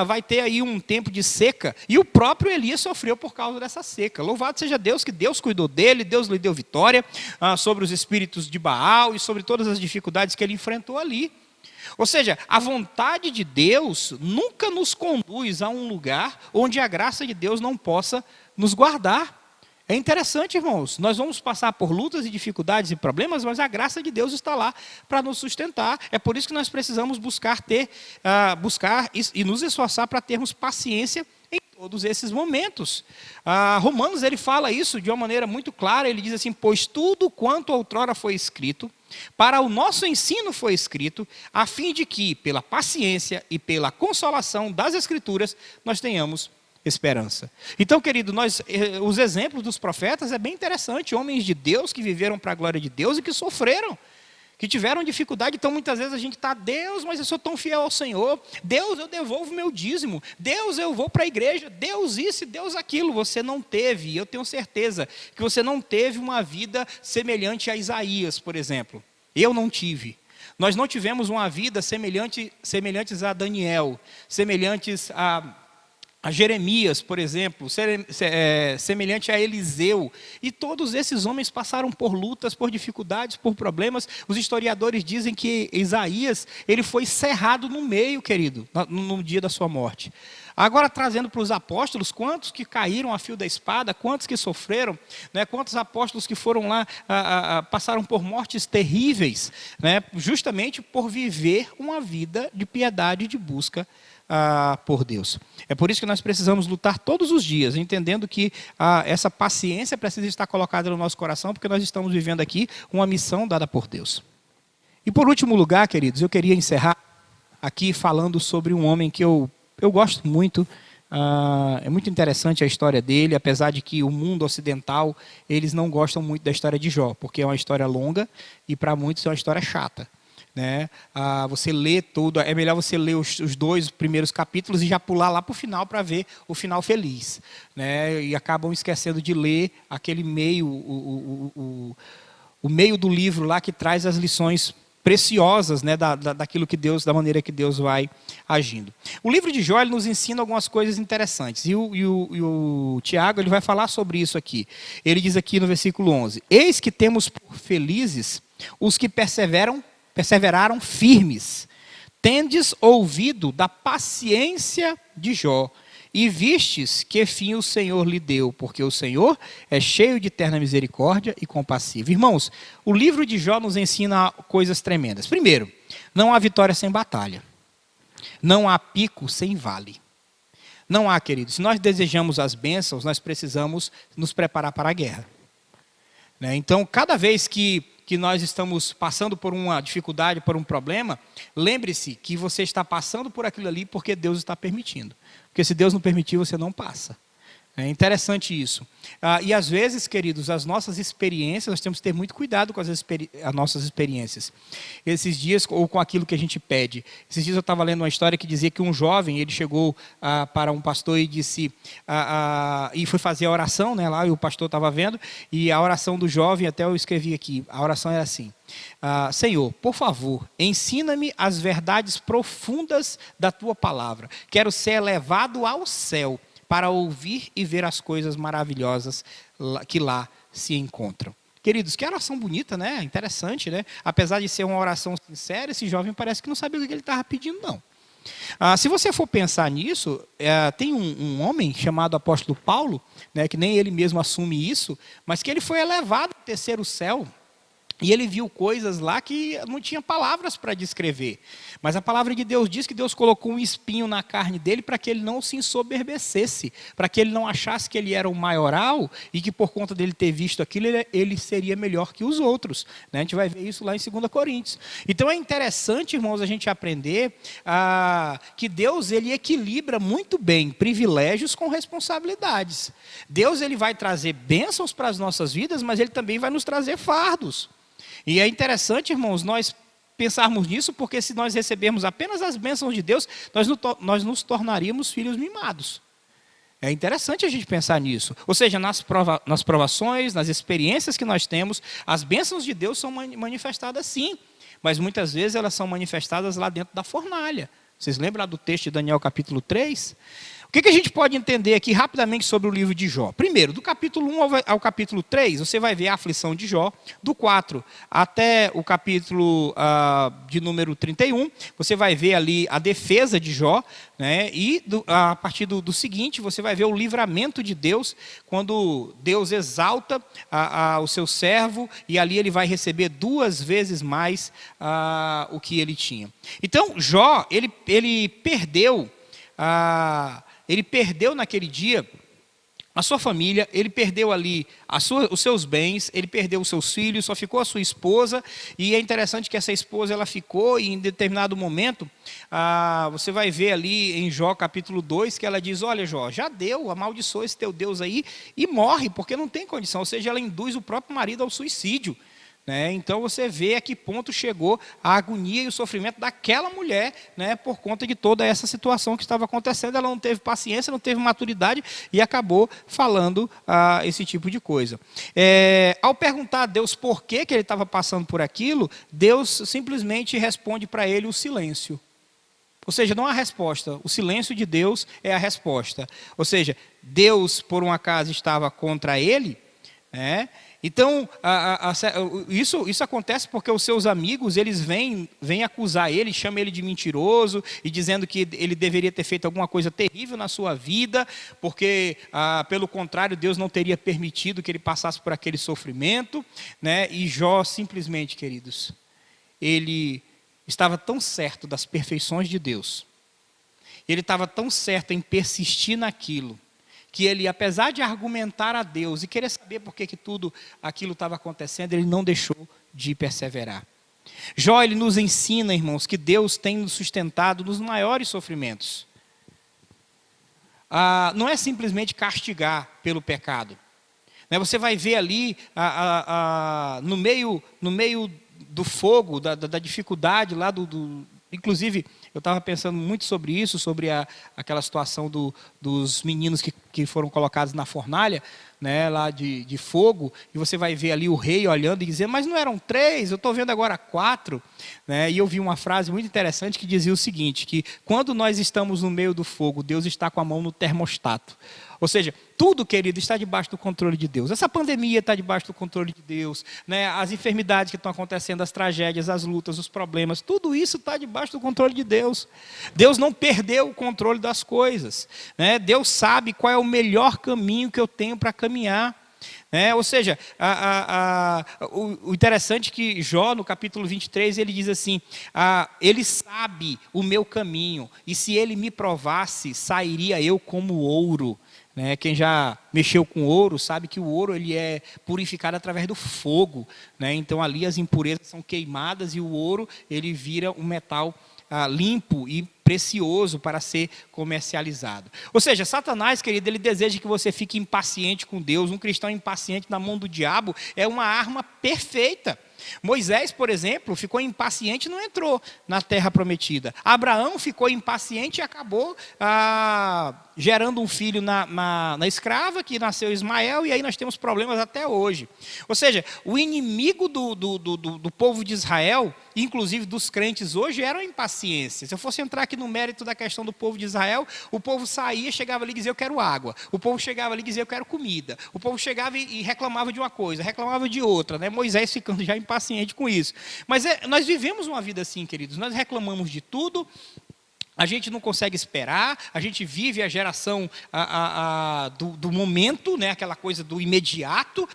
vai ter aí um tempo de seca. E o próprio Elias sofreu por causa dessa seca. Louvado seja Deus, que Deus cuidou dele, Deus lhe deu vitória sobre os espíritos de Baal e sobre todas as dificuldades que ele enfrentou ali. Ou seja, a vontade de Deus nunca nos conduz a um lugar onde a graça de Deus não possa nos guardar. É interessante, irmãos, nós vamos passar por lutas e dificuldades e problemas, mas a graça de Deus está lá para nos sustentar. É por isso que nós precisamos buscar e nos esforçar para termos paciência em todos esses momentos. Romanos, ele fala isso de uma maneira muito clara, ele diz assim: pois tudo quanto outrora foi escrito, para o nosso ensino foi escrito, a fim de que, pela paciência e pela consolação das Escrituras, nós tenhamos esperança. Então, querido, os exemplos dos profetas é bem interessante, homens de Deus que viveram para a glória de Deus e que sofreram, que tiveram dificuldade. Então muitas vezes a gente está: Deus, mas eu sou tão fiel ao Senhor, Deus, eu devolvo meu dízimo, Deus, eu vou para a igreja, Deus isso e Deus aquilo. Você não teve, eu tenho certeza que você não teve uma vida semelhante a Isaías, por exemplo. Eu não tive. Nós não tivemos uma vida semelhantes a Daniel, semelhantes a Jeremias, por exemplo, semelhante a Eliseu. E todos esses homens passaram por lutas, por dificuldades, por problemas. Os historiadores dizem que Isaías, ele foi cerrado no meio, querido, no dia da sua morte. Agora, trazendo para os apóstolos, quantos que caíram a fio da espada, quantos que sofreram, né? Quantos apóstolos que foram lá, passaram por mortes terríveis, né? Justamente por viver uma vida de piedade e de busca por Deus. É por isso que nós precisamos lutar todos os dias, entendendo que essa paciência precisa estar colocada no nosso coração, porque nós estamos vivendo aqui uma missão dada por Deus. E por último lugar, queridos, eu queria encerrar aqui falando sobre um homem que eu gosto muito. É muito interessante a história dele, apesar de que o mundo ocidental, eles não gostam muito da história de Jó, porque é uma história longa e para muitos é uma história chata. Né? Você lê tudo, é melhor você ler os 2 primeiros capítulos e já pular lá para o final para ver o final feliz, né? E acabam esquecendo de ler aquele meio, o meio do livro lá que traz as lições preciosas, né, daquilo que Deus, da maneira que Deus vai agindo. O livro de Jó, ele nos ensina algumas coisas interessantes, e o Tiago, ele vai falar sobre isso aqui. Ele diz aqui no versículo 11: eis que temos por felizes os que perseveraram firmes. Tendes ouvido da paciência de Jó, e vistes que fim o Senhor lhe deu, porque o Senhor é cheio de eterna misericórdia e compassivo. Irmãos, o livro de Jó nos ensina coisas tremendas. Primeiro, não há vitória sem batalha. Não há pico sem vale. Não há, queridos. Se nós desejamos as bênçãos, nós precisamos nos preparar para a guerra. Né? Então, cada vez que nós estamos passando por uma dificuldade, por um problema, lembre-se que você está passando por aquilo ali porque Deus está permitindo. Porque se Deus não permitir, você não passa. É interessante isso. E às vezes, queridos, as nossas experiências, nós temos que ter muito cuidado com as nossas experiências. Esses dias, ou com aquilo que a gente pede. Esses dias eu estava lendo uma história que dizia que um jovem, ele chegou para um pastor e disse, e foi fazer a oração, né, lá, e o pastor estava vendo, e a oração do jovem, até eu escrevi aqui, a oração era assim: Senhor, por favor, ensina-me as verdades profundas da Tua palavra. Quero ser elevado ao céu para ouvir e ver as coisas maravilhosas que lá se encontram. Queridos, que oração bonita, né? Interessante, né? Apesar de ser uma oração sincera, esse jovem parece que não sabia o que ele estava pedindo, não. Se você for pensar nisso, tem um homem chamado apóstolo Paulo, né, que nem ele mesmo assume isso, mas que ele foi elevado ao terceiro céu. E ele viu coisas lá que não tinha palavras para descrever. Mas a palavra de Deus diz que Deus colocou um espinho na carne dele para que ele não se ensoberbecesse, para que ele não achasse que ele era o maioral e que por conta dele ter visto aquilo, ele seria melhor que os outros. Né? A gente vai ver isso lá em 2 Coríntios. Então é interessante, irmãos, a gente aprender que Deus, ele equilibra muito bem privilégios com responsabilidades. Deus, ele vai trazer bênçãos para as nossas vidas, mas ele também vai nos trazer fardos. E é interessante, irmãos, nós pensarmos nisso, porque se nós recebermos apenas as bênçãos de Deus, nós nos tornaríamos filhos mimados. É interessante a gente pensar nisso. Ou seja, nas provações, nas experiências que nós temos, as bênçãos de Deus são manifestadas sim, mas muitas vezes elas são manifestadas lá dentro da fornalha. Vocês lembram lá do texto de Daniel capítulo 3? O que a gente pode entender aqui rapidamente sobre o livro de Jó? Primeiro, do capítulo 1 ao capítulo 3, você vai ver a aflição de Jó. Do 4 até o capítulo de número 31, você vai ver ali a defesa de Jó, né? E a partir do seguinte, você vai ver o livramento de Deus, quando Deus exalta o seu servo, e ali ele vai receber 2 vezes mais o que ele tinha. Então, Jó, ele perdeu naquele dia a sua família, ele perdeu ali os seus bens, ele perdeu os seus filhos, só ficou a sua esposa. E é interessante que essa esposa ela ficou, e em determinado momento, você vai ver ali em Jó capítulo 2, que ela diz: olha Jó, já deu, amaldiçoa esse teu Deus aí e morre, porque não tem condição. Ou seja, ela induz o próprio marido ao suicídio. Então você vê a que ponto chegou a agonia e o sofrimento daquela mulher, né, por conta de toda essa situação que estava acontecendo. Ela não teve paciência, não teve maturidade e acabou falando esse tipo de coisa. Ao perguntar a Deus por que ele estava passando por aquilo, Deus simplesmente responde para ele o silêncio. Ou seja, não há resposta. O silêncio de Deus é a resposta. Ou seja, Deus por um acaso estava contra ele, né? Então, isso acontece porque os seus amigos, eles vêm acusar ele, chamam ele de mentiroso, e dizendo que ele deveria ter feito alguma coisa terrível na sua vida, porque, pelo contrário, Deus não teria permitido que ele passasse por aquele sofrimento, né? E Jó, simplesmente, queridos, ele estava tão certo das perfeições de Deus, ele estava tão certo em persistir naquilo, que ele, apesar de argumentar a Deus e querer saber por que tudo aquilo estava acontecendo, ele não deixou de perseverar. Jó, ele nos ensina, irmãos, que Deus tem nos sustentado nos maiores sofrimentos. Não é simplesmente castigar pelo pecado. Você vai ver ali, no meio do fogo, da dificuldade lá inclusive, eu estava pensando muito sobre isso, sobre aquela situação dos meninos que foram colocados na fornalha, né, lá de fogo, e você vai ver ali o rei olhando e dizendo: mas não eram 3, eu estou vendo agora 4. Né? E eu vi uma frase muito interessante que dizia o seguinte, que quando nós estamos no meio do fogo, Deus está com a mão no termostato. Ou seja, tudo, querido, está debaixo do controle de Deus. Essa pandemia está debaixo do controle de Deus, né? As enfermidades que estão acontecendo, as tragédias, as lutas, os problemas, tudo isso está debaixo do controle de Deus. Deus não perdeu o controle das coisas, né? Deus sabe qual é o melhor caminho que eu tenho para caminhar. Ou seja, o interessante é que Jó, no capítulo 23, ele diz assim: ele sabe o meu caminho, e se ele me provasse, sairia eu como ouro. Quem já mexeu com ouro sabe que o ouro ele é purificado através do fogo. Então ali as impurezas são queimadas e o ouro ele vira um metal limpo e precioso para ser comercializado. Ou seja, Satanás, querido, ele deseja que você fique impaciente com Deus. Um cristão impaciente na mão do diabo é uma arma perfeita. Moisés, por exemplo, ficou impaciente e não entrou na terra prometida. Abraão ficou impaciente e acabou gerando um filho na escrava, que nasceu Ismael, e aí nós temos problemas até hoje. Ou seja, o inimigo do povo de Israel, inclusive dos crentes hoje, era a impaciência. Se eu fosse entrar aqui no mérito da questão do povo de Israel, o povo saía, chegava ali e dizia: eu quero água. O povo chegava ali e dizia: eu quero comida. O povo chegava e reclamava de uma coisa, reclamava de outra. Moisés ficando já impaciente com isso. Mas nós vivemos uma vida assim, queridos. Nós reclamamos de tudo, a gente não consegue esperar, a gente vive a geração do momento, aquela coisa do imediato.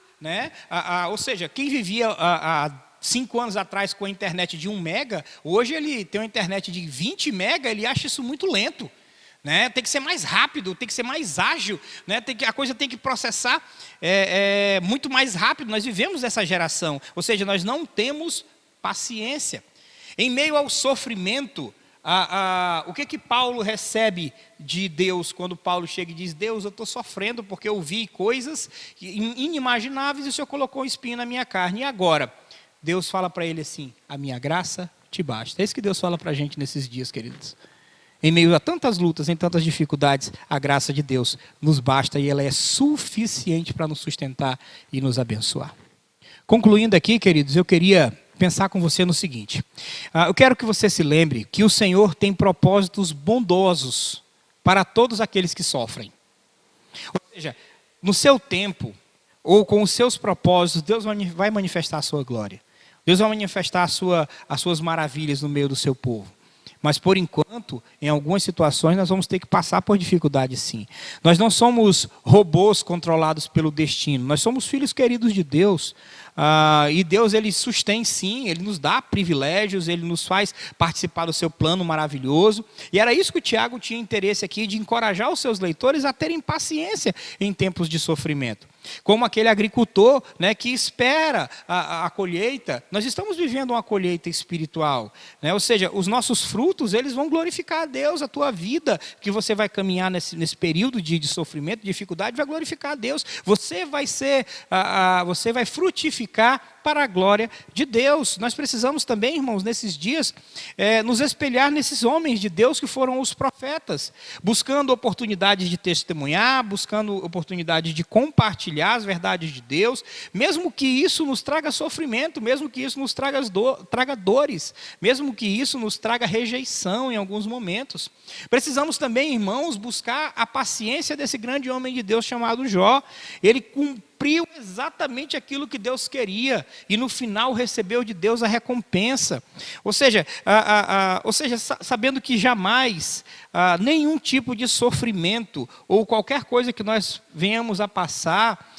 Ou seja, quem vivia há 5 anos atrás com a internet de 1 mega, hoje ele tem uma internet de 20 mega, ele acha isso muito lento. Tem que ser mais rápido, tem que ser mais ágil, a coisa tem que processar muito mais rápido. Nós vivemos essa geração, ou seja, nós não temos paciência. Em meio ao sofrimento, o que Paulo recebe de Deus quando Paulo chega e diz: Deus, eu estou sofrendo porque eu vi coisas inimagináveis e o Senhor colocou um espinho na minha carne. E agora? Deus fala para ele assim: a minha graça te basta. É isso que Deus fala para a gente nesses dias, queridos. Em meio a tantas lutas, em tantas dificuldades, a graça de Deus nos basta e ela é suficiente para nos sustentar e nos abençoar. Concluindo aqui, queridos, eu queria pensar com você no seguinte. Eu quero que você se lembre que o Senhor tem propósitos bondosos para todos aqueles que sofrem. Ou seja, no seu tempo, ou com os seus propósitos, Deus vai manifestar a sua glória. Deus vai manifestar as suas maravilhas no meio do seu povo. Mas, por enquanto, em algumas situações, nós vamos ter que passar por dificuldades, sim. Nós não somos robôs controlados pelo destino. Nós somos filhos queridos de Deus. E Deus, Ele sustém, sim. Ele nos dá privilégios. Ele nos faz participar do seu plano maravilhoso. E era isso que o Tiago tinha interesse aqui, de encorajar os seus leitores a terem paciência em tempos de sofrimento. Como aquele agricultor, né, que espera a colheita. Nós estamos vivendo uma colheita espiritual, né? Ou seja, os nossos frutos, eles vão glorificar a Deus. A tua vida que você vai caminhar nesse período de sofrimento, de dificuldade, vai glorificar a Deus. Você vai frutificar para a glória de Deus. Nós precisamos também, irmãos, nesses dias, nos espelhar nesses homens de Deus que foram os profetas, buscando oportunidades de testemunhar, buscando oportunidades de compartilhar as verdades de Deus, mesmo que isso nos traga sofrimento, mesmo que isso nos traga dores, mesmo que isso nos traga rejeição em alguns momentos. Precisamos também, irmãos, buscar a paciência desse grande homem de Deus chamado Jó. Ele cumpriu exatamente aquilo que Deus queria e no final recebeu de Deus a recompensa. Ou seja, sabendo que jamais nenhum tipo de sofrimento ou qualquer coisa que nós venhamos a passar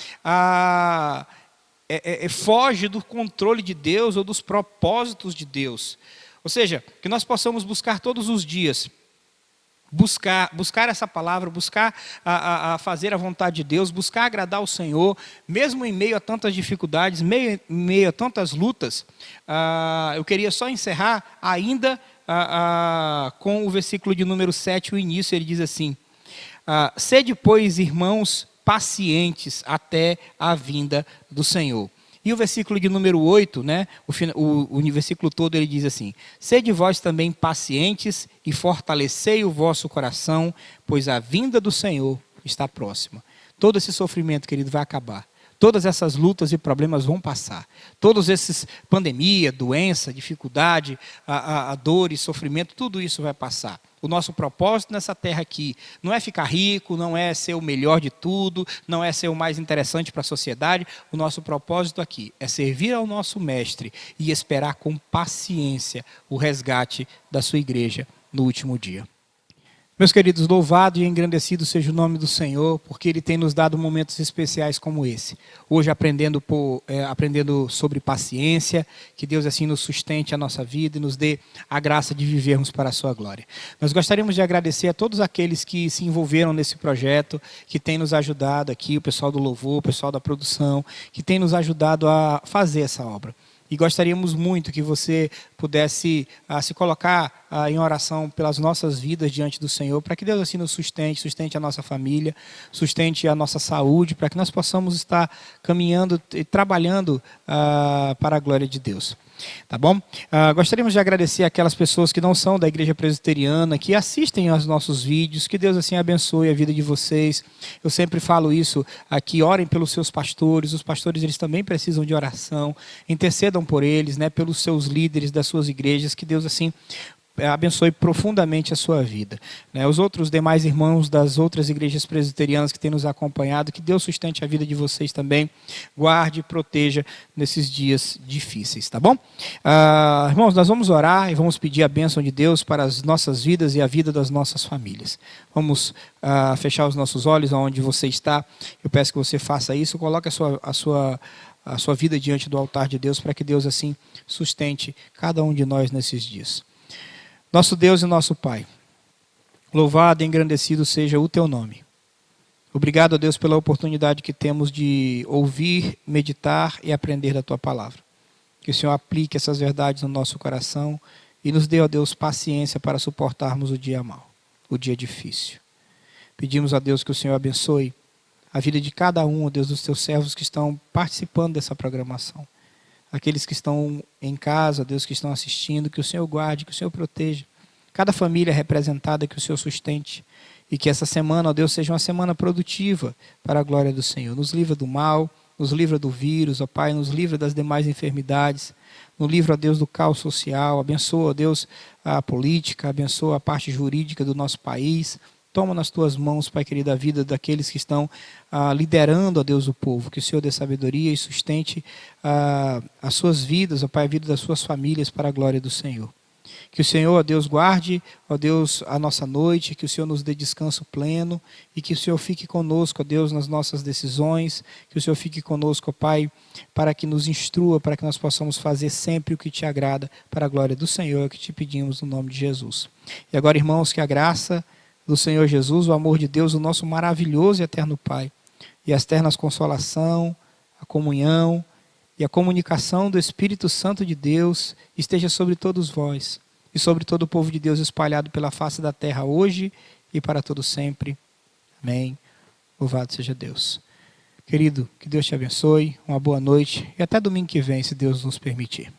foge do controle de Deus ou dos propósitos de Deus. Ou seja, que nós possamos buscar todos os dias buscar essa palavra, buscar a fazer a vontade de Deus, buscar agradar o Senhor, mesmo em meio a tantas dificuldades, em meio a tantas lutas. Eu queria só encerrar ainda com o versículo de número 7, o início. Ele diz assim: sede, pois, irmãos, pacientes até a vinda do Senhor. E o versículo de número 8, né, o versículo todo, ele diz assim: sede vós também pacientes e fortalecei o vosso coração, pois a vinda do Senhor está próxima. Todo esse sofrimento, querido, vai acabar. Todas essas lutas e problemas vão passar. Todos esses pandemia, doença, dificuldade, a dor e sofrimento, tudo isso vai passar. O nosso propósito nessa terra aqui não é ficar rico, não é ser o melhor de tudo, não é ser o mais interessante para a sociedade. O nosso propósito aqui é servir ao nosso Mestre e esperar com paciência o resgate da sua igreja no último dia. Meus queridos, louvado e engrandecido seja o nome do Senhor, porque Ele tem nos dado momentos especiais como esse. Hoje aprendendo sobre paciência, que Deus assim nos sustente a nossa vida e nos dê a graça de vivermos para a sua glória. Nós gostaríamos de agradecer a todos aqueles que se envolveram nesse projeto, que têm nos ajudado aqui, o pessoal do louvor, o pessoal da produção, que tem nos ajudado a fazer essa obra. E gostaríamos muito que você pudesse se colocar em oração pelas nossas vidas diante do Senhor, para que Deus assim nos sustente a nossa família, sustente a nossa saúde, para que nós possamos estar caminhando e trabalhando para a glória de Deus. Tá bom? Gostaríamos de agradecer aquelas pessoas que não são da Igreja Presbiteriana, que assistem aos nossos vídeos. Que Deus assim abençoe a vida de vocês. Eu sempre falo isso aqui: orem pelos seus pastores. Os pastores, eles também precisam de oração. Intercedam por eles, né, pelos seus líderes das suas igrejas. Que Deus assim abençoe profundamente a sua vida. Os outros demais irmãos das outras igrejas presbiterianas que têm nos acompanhado, que Deus sustente a vida de vocês também, guarde e proteja nesses dias difíceis, tá bom? Irmãos, nós vamos orar e vamos pedir a bênção de Deus para as nossas vidas e a vida das nossas famílias. Vamos fechar os nossos olhos aonde você está. Eu peço que você faça isso, coloque a sua vida diante do altar de Deus, para que Deus assim sustente cada um de nós nesses dias. Nosso Deus e nosso Pai, louvado e engrandecido seja o Teu nome. Obrigado, a Deus, pela oportunidade que temos de ouvir, meditar e aprender da Tua palavra. Que o Senhor aplique essas verdades no nosso coração e nos dê, ó Deus, paciência para suportarmos o dia mau, o dia difícil. Pedimos a Deus que o Senhor abençoe a vida de cada um, ó Deus, dos Teus servos que estão participando dessa programação. Aqueles que estão em casa, Deus, que estão assistindo, que o Senhor guarde, que o Senhor proteja. Cada família representada, que o Senhor sustente. E que essa semana, ó Deus, seja uma semana produtiva para a glória do Senhor. Nos livra do mal, nos livra do vírus, ó Pai, nos livra das demais enfermidades. Nos livra, ó Deus, do caos social. Abençoa, ó Deus, a política, abençoa a parte jurídica do nosso país. toma nas tuas mãos, Pai querido, a vida daqueles que estão liderando, ó Deus, o povo. Que o Senhor dê sabedoria e sustente as suas vidas, ó Pai, a vida das suas famílias para a glória do Senhor. Que o Senhor, ó Deus, guarde, ó Deus, a nossa noite, que o Senhor nos dê descanso pleno e que o Senhor fique conosco, ó Deus, nas nossas decisões, que o Senhor fique conosco, ó Pai, para que nos instrua, para que nós possamos fazer sempre o que te agrada para a glória do Senhor, é o que te pedimos no nome de Jesus. E agora, irmãos, que a graça do Senhor Jesus, o amor de Deus, o nosso maravilhoso e eterno Pai, e as ternas consolação, a comunhão e a comunicação do Espírito Santo de Deus esteja sobre todos vós e sobre todo o povo de Deus espalhado pela face da terra hoje e para todo sempre. Amém. Louvado seja Deus. Querido, que Deus te abençoe, uma boa noite e até domingo que vem, se Deus nos permitir.